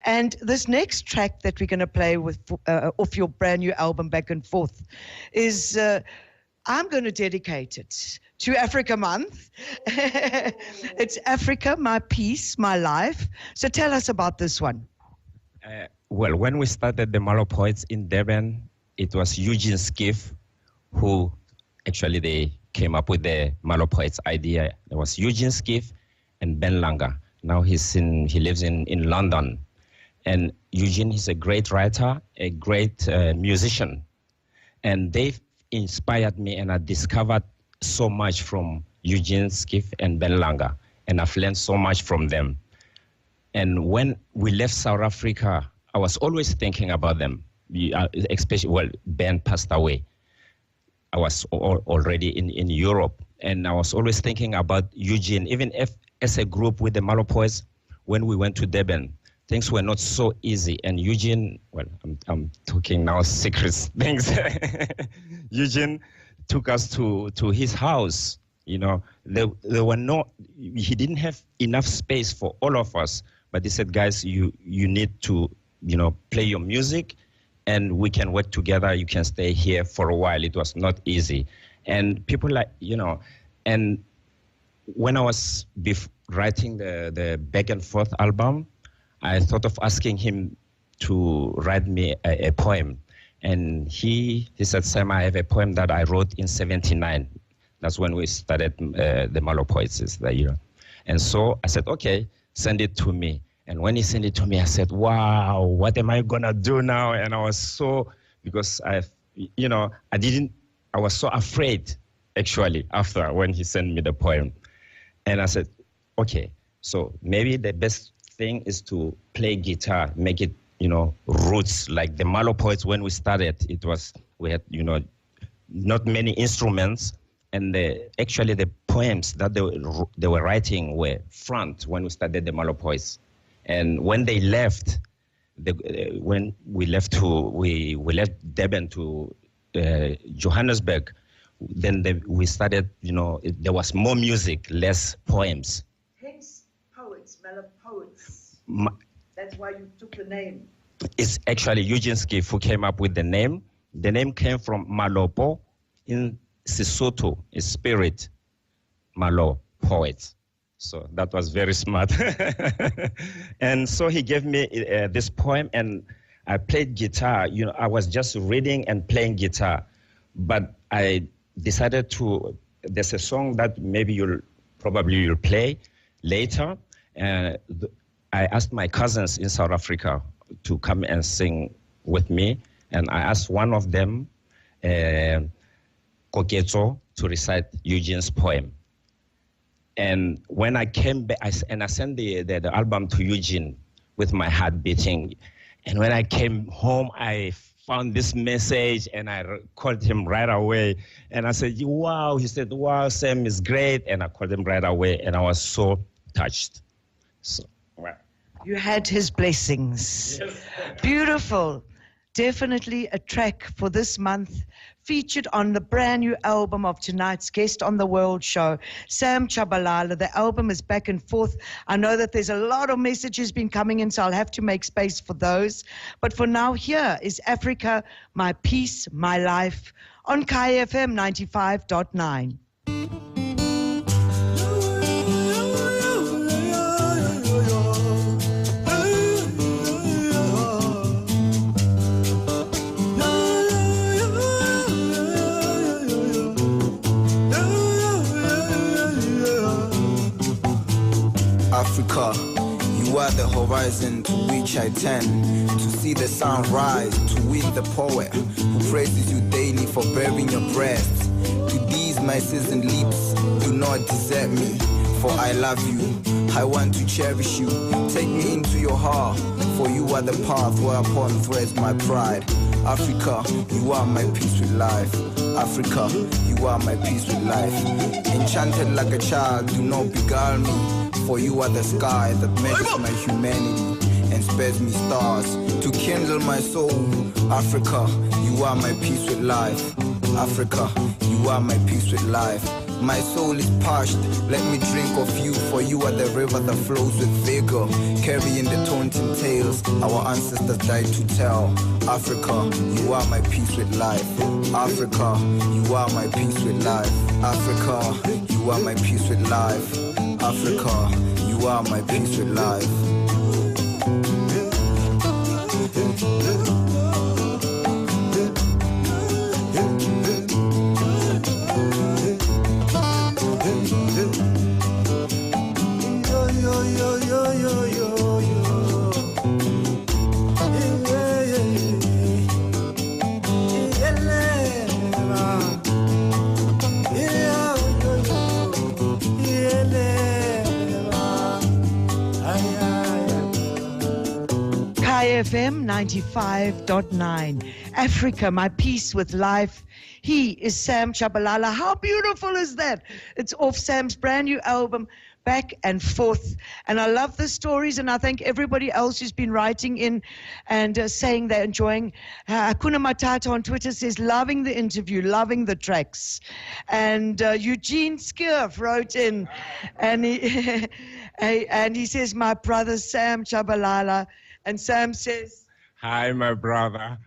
And this next track that we're going to play with off your brand new album, Back and Forth, is I'm going to dedicate it to Africa Month. It's Africa, my peace, my life. So tell us about this one. Well, when we started the Malopoets in Durban, it was Eugene Skeef who actually they came up with the Malopoets idea. There was Eugene Skeef and Ben Langer. Now he lives in London. And Eugene is a great writer, a great musician. And they've inspired me, and I discovered so much from Eugene Skeef and Ben Langer. And I've learned so much from them. And when we left South Africa, I was always thinking about them, especially, well, Ben passed away. I was already in Europe, and I was always thinking about Eugene. Even if, as a group with the Malopoets, when we went to Durban, things were not so easy. And Eugene, well, I'm talking now secret things. Eugene took us to his house. You know, there were he didn't have enough space for all of us. But he said, guys, you need to, play your music, and we can work together. You can stay here for a while. It was not easy. And people and when I was writing the Back and Forth album, I thought of asking him to write me a poem. And he said, Sam, I have a poem that I wrote in 1979. That's when we started the Malopoets is that year. And so I said, okay, send it to me. And when he sent it to me, I said, wow, what am I going to do now? And I was so, because I was so afraid, actually, after when he sent me the poem. And I said, okay, so maybe the best thing is to play guitar, make it, roots, like the Malopoets. When we started, we had, not many instruments. And actually the poems that they were writing were front when we started the Malopoets. And when they left, when we left Durban to Johannesburg, then we started, there was more music, less poems. Hence poets, Malopoets. That's why you took the name. It's actually Eugene Skeef who came up with the name. The name came from Malopo in Sesotho, is spirit, Malopoets. So that was very smart. And so he gave me this poem, and I played guitar. I was just reading and playing guitar. But I decided there's a song that maybe you'll play later. I asked my cousins in South Africa to come and sing with me. And I asked one of them, Koketso, to recite Eugene's poem. And when I came back, I sent the album to Eugene with my heart beating. And when I came home, I found this message, and I called him right away. And I said, wow. He said, wow, Sam is great. And I called him right away, and I was so touched. So, wow. You had his blessings. Yes. Beautiful. Definitely a track for this month, featured on the brand new album of tonight's guest on the World Show, Sam Tshabalala. The album is Back and Forth. I know that there's a lot of messages been coming in, so I'll have to make space for those. But for now, here is Africa, My Peace, My Life, on KFM 95.9. Africa, you are the horizon to which I tend, to see the sun rise, to win the poet who praises you daily for bearing your breath. To these my seasoned lips, do not desert me, for I love you. I want to cherish you. Take me into your heart, for you are the path whereupon threads my pride. Africa, you are my peace with life. Africa, you are my peace with life. Enchanted like a child, do not beguile me, for you are the sky that measures my humanity and spares me stars to kindle my soul. Africa, you are my peace with life. Africa, you are my peace with life. My soul is parched, let me drink of you, for you are the river that flows with vigor, carrying the taunting tales our ancestors died to tell. Africa, you are my peace with life. Africa, you are my peace with life. Africa, you are my peace with life. Africa, you are my peace with life. FM 95.9. Africa, my peace with life. He is Sam Tshabalala. How beautiful is that? It's off Sam's brand new album, Back and Forth. And I love the stories, and I thank everybody else who's been writing in and saying they're enjoying. Hakuna Matata on Twitter says, loving the interview, loving the tracks. And Eugene Skeef wrote in, and he says, my brother Sam Tshabalala. And Sam says, hi, my brother.